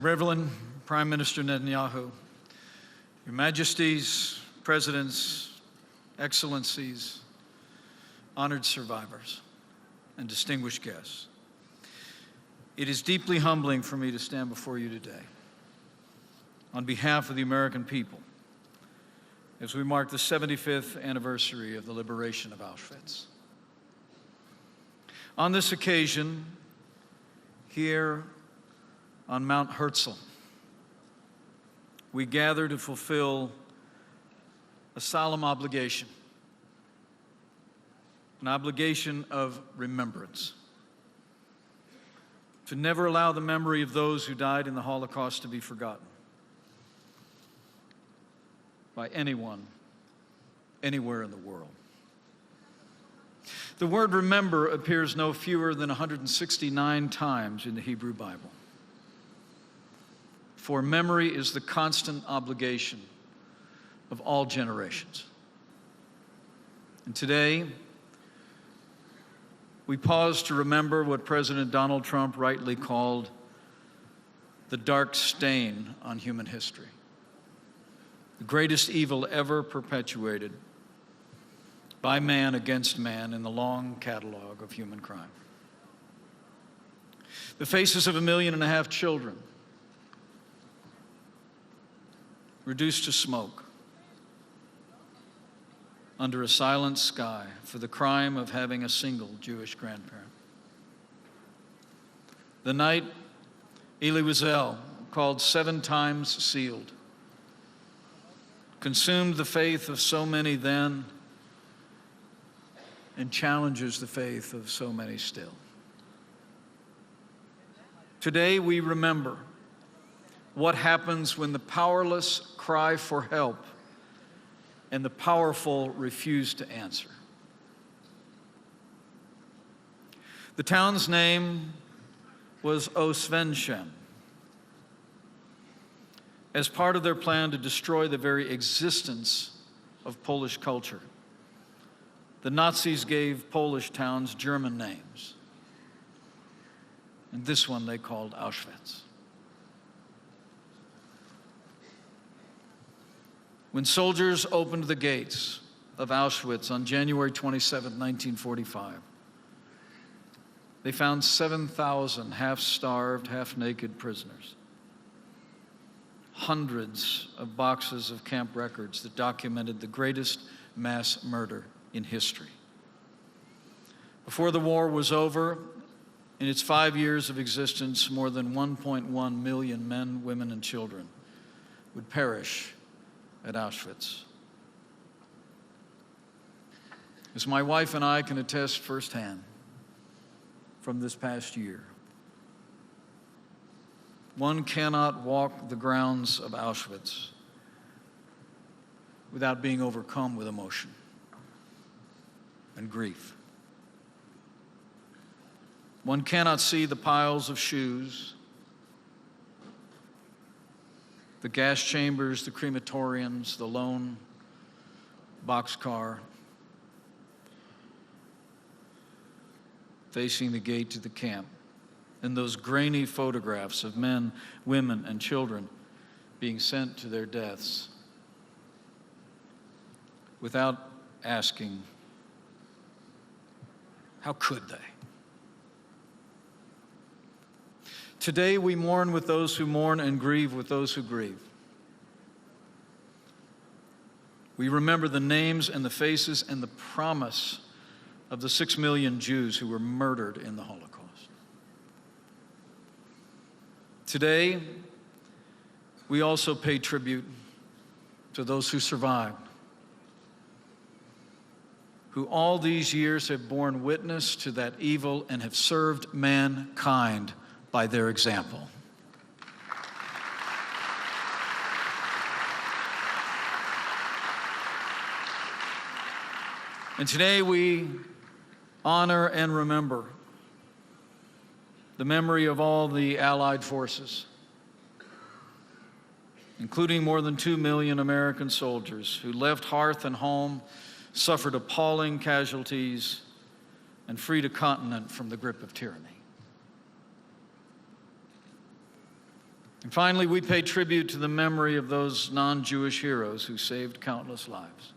Reverend Prime Minister Netanyahu, Your Majesties, Presidents, Excellencies, honored survivors, and distinguished guests, it is deeply humbling for me to stand before you today on behalf of the American people as we mark the 75th anniversary of the liberation of Auschwitz. On this occasion, here on Mount Herzl, we gather to fulfill a solemn obligation, an obligation of remembrance, to never allow the memory of those who died in the Holocaust to be forgotten by anyone, anywhere in the world. The word remember appears no fewer than 169 times in the Hebrew Bible. For memory is the constant obligation of all generations. And today, we pause to remember what President Donald Trump rightly called the dark stain on human history, the greatest evil ever perpetuated by man against man in the long catalog of human crime. The faces of 1.5 million children reduced to smoke under a silent sky for the crime of having a single Jewish grandparent. The night Elie Wiesel, called 7 times sealed, consumed the faith of so many then and challenges the faith of so many still. Today we remember what happens when the powerless cry for help and the powerful refuse to answer. The town's name was Oswiecim. As part of their plan to destroy the very existence of Polish culture, the Nazis gave Polish towns German names, and this one they called Auschwitz. When soldiers opened the gates of Auschwitz on January 27, 1945, they found 7,000 half-starved, half-naked prisoners. Hundreds of boxes of camp records that documented the greatest mass murder in history. Before the war was over, in its 5 years of existence, more than 1.1 million men, women, and children would perish at Auschwitz. As my wife and I can attest firsthand from this past year, one cannot walk the grounds of Auschwitz without being overcome with emotion and grief. One cannot see the piles of shoes, the gas chambers, the crematoriums, the lone boxcar facing the gate to the camp, and those grainy photographs of men, women, and children being sent to their deaths without asking, how could they? Today we mourn with those who mourn and grieve with those who grieve. We remember the names and the faces and the promise of the 6 million Jews who were murdered in the Holocaust. Today, we also pay tribute to those who survived, who all these years have borne witness to that evil and have served mankind by their example. And today we honor and remember the memory of all the Allied forces, including more than 2 million American soldiers who left hearth and home, suffered appalling casualties, and freed a continent from the grip of tyranny. And finally, we pay tribute to the memory of those non-Jewish heroes who saved countless lives.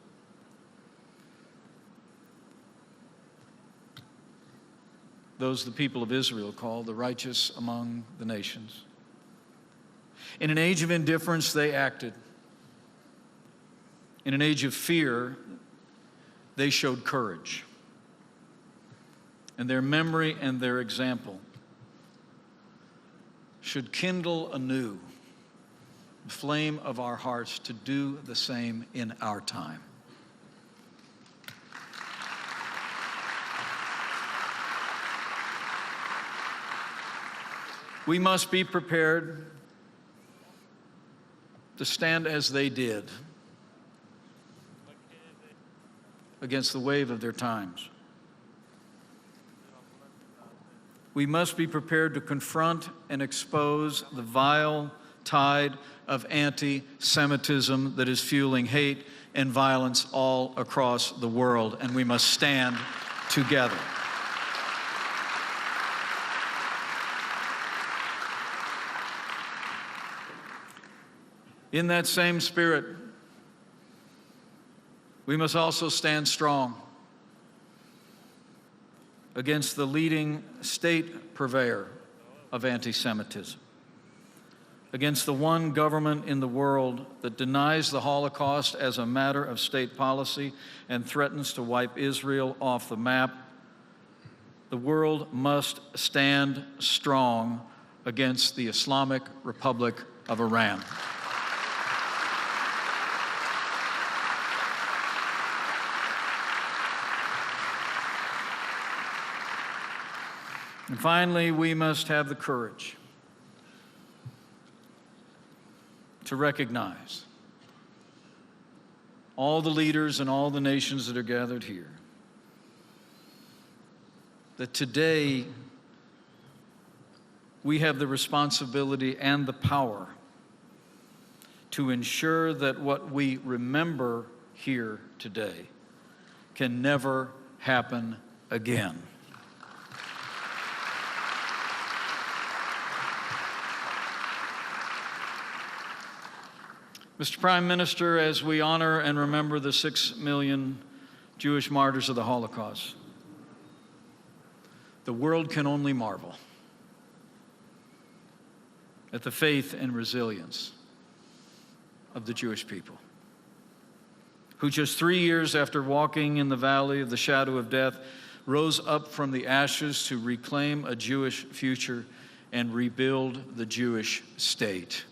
Those the people of Israel call the righteous among the nations. In an age of indifference, they acted. In an age of fear, they showed courage. And their memory and their example should kindle anew the flame of our hearts to do the same in our time. We must be prepared to stand as they did against the wave of their times. We must be prepared to confront and expose the vile tide of anti-Semitism that is fueling hate and violence all across the world, and we must stand together. In that same spirit, we must also stand strong against the leading state purveyor of anti-Semitism, against the one government in the world that denies the Holocaust as a matter of state policy and threatens to wipe Israel off the map. The world must stand strong against the Islamic Republic of Iran. And finally, we must have the courage to recognize all the leaders and all the nations that are gathered here, that today we have the responsibility and the power to ensure that what we remember here today can never happen again. Mr. Prime Minister, as we honor and remember the 6 million Jewish martyrs of the Holocaust, the world can only marvel at the faith and resilience of the Jewish people, who just 3 years after walking in the valley of the shadow of death, rose up from the ashes to reclaim a Jewish future and rebuild the Jewish state.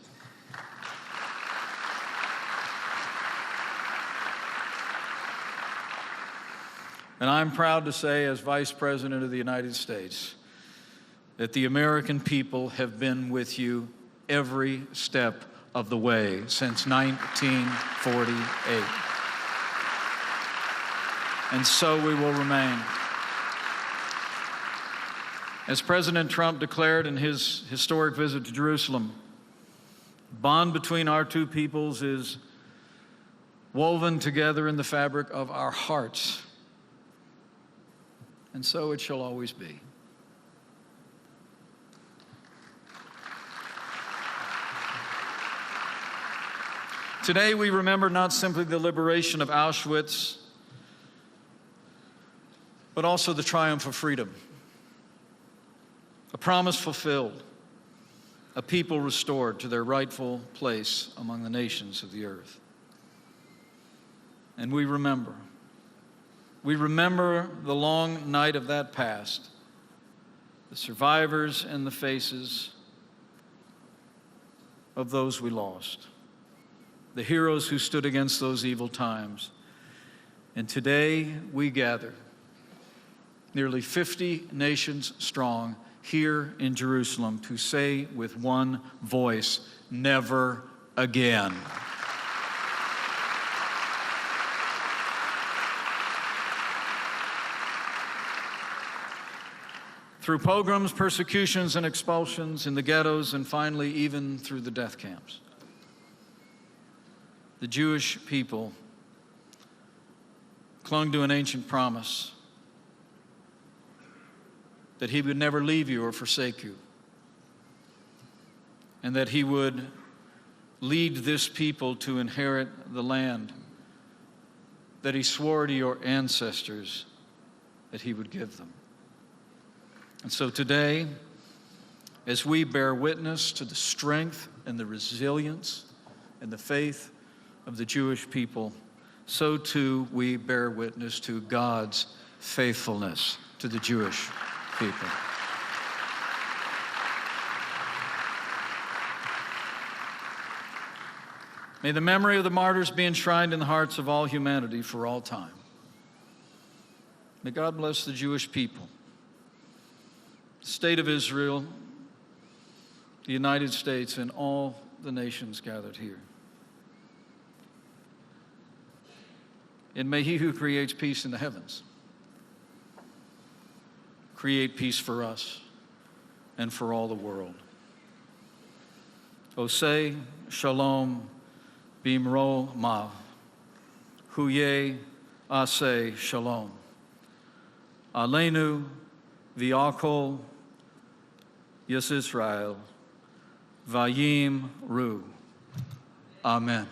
And I'm proud to say, as Vice President of the United States, that the American people have been with you every step of the way since 1948. And so we will remain. As President Trump declared in his historic visit to Jerusalem, the bond between our two peoples is woven together in the fabric of our hearts. And so it shall always be. Today we remember not simply the liberation of Auschwitz, but also the triumph of freedom. A promise fulfilled, a people restored to their rightful place among the nations of the earth. And we remember the long night of that past, the survivors and the faces of those we lost, the heroes who stood against those evil times. And today we gather, nearly 50 nations strong, here in Jerusalem to say with one voice, never again. Through pogroms, persecutions, and expulsions in the ghettos, and finally even through the death camps, the Jewish people clung to an ancient promise that he would never leave you or forsake you. and that he would lead this people to inherit the land that he swore to your ancestors that he would give them. And so today, as we bear witness to the strength and the resilience and the faith of the Jewish people, so too we bear witness to God's faithfulness to the Jewish people. May the memory of the martyrs be enshrined in the hearts of all humanity for all time. May God bless the Jewish people, the state of Israel, the United States, and all the nations gathered here. And may he who creates peace in the heavens create peace for us and for all the world. Oseh Shalom Bimro Mav, Huye Aseh Shalom, Aleinu V'Akol Yes Israel, Vayim Ru. Amen.